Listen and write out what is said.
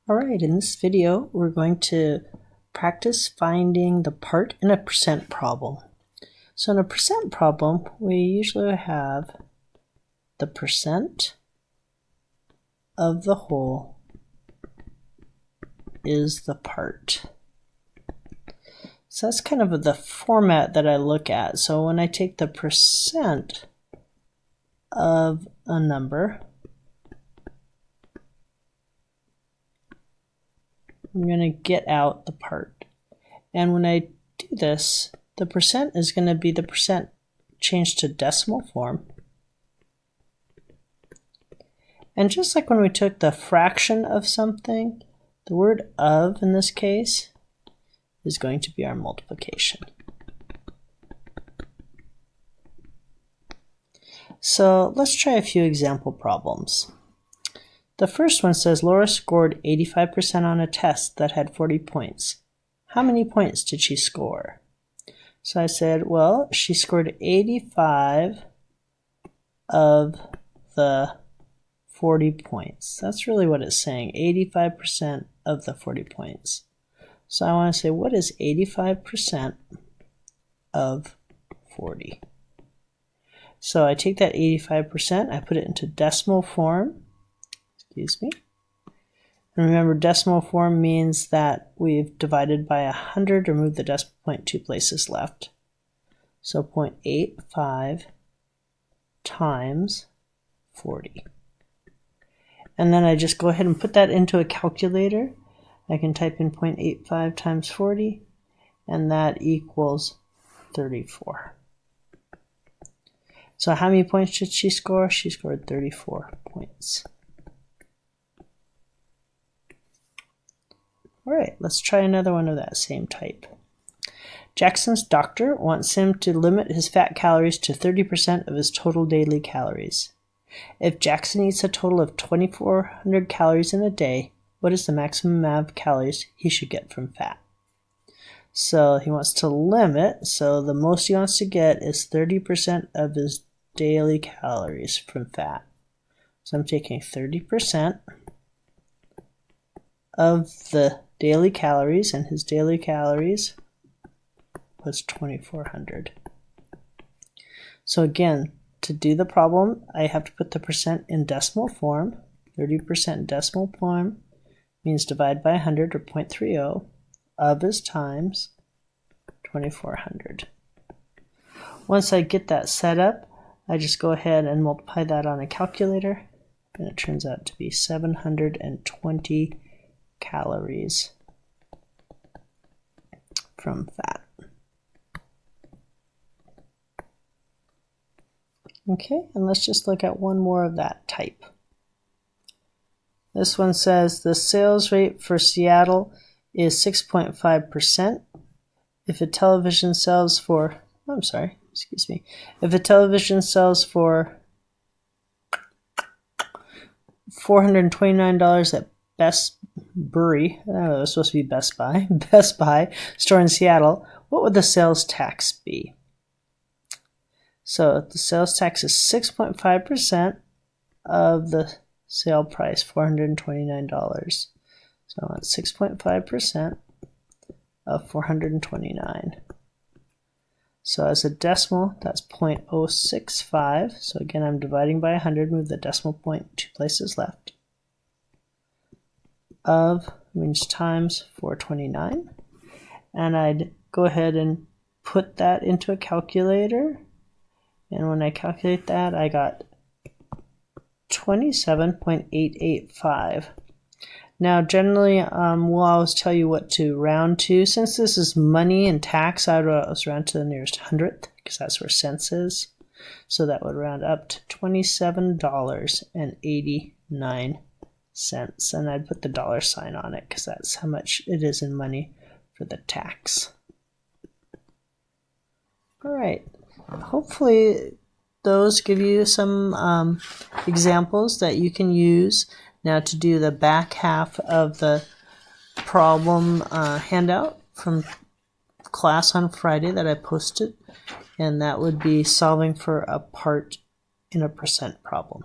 Alright, in this video we're going to practice finding the part in a percent problem. So in a percent problem we usually have the percent of the whole is the part. So that's kind of the format that I look at. So when I take the percent of a number, I'm going to get out the part. And when I do this, the percent is going to be the percent changed to decimal form. And just like when we took the fraction of something, the word of in this case is going to be our multiplication. So let's try a few example problems. The first one says Laura scored 85% on a test that had 40 points. How many points did she score? So I said, well, she scored 85 of the 40 points. That's really what it's saying, 85% of the 40 points. So I want to say, what is 85% of 40? So I take that 85%, I put it into decimal form. Excuse me. And remember, decimal form means that we've divided by 100 or moved the decimal point 2 places left. So 0.85 times 40. And then I just go ahead and put that into a calculator. I can type in 0.85 times 40, and that equals 34. So how many points did she score? She scored 34 points. Alright, let's try another one of that same type. Jackson's doctor wants him to limit his fat calories to 30% of his total daily calories. If Jackson eats a total of 2,400 calories in a day, what is the maximum amount of calories he should get from fat? So he wants to limit, so the most he wants to get is 30% of his daily calories from fat. So I'm taking 30% of the daily calories, and his daily calories was 2,400. So again, to do the problem, I have to put the percent in decimal form. 30% decimal form means divide by 100, or 0.30, of is times 2,400. Once I get that set up, I just go ahead and multiply that on a calculator, and it turns out to be 720 calories from fat. Okay, and let's just look at one more of that type. This one says the sales rate for Seattle is 6.5%. If a television sells for, if a television sells for $429 at Best Bury, I don't know, it was supposed to be Best Buy store in Seattle, what would the sales tax be? So the sales tax is 6.5% of the sale price, $429. So I want 6.5% of 429. So as a decimal, that's 0.065. So again, I'm dividing by 100, move the decimal point 2 places left. Of means times 429. And I'd go ahead and put that into a calculator. And when I calculate that, I got 27.885. Now, generally, we'll always tell you what to round to. Since this is money and tax, I would always round to the nearest hundredth, because that's where cents is. So that would round up to $27.89. And I'd put the dollar sign on it, because that's how much it is in money for the tax. All right. Hopefully those give you some examples that you can use now to do the back half of the problem handout from class on Friday that I posted, and that would be solving for a part in a percent problem.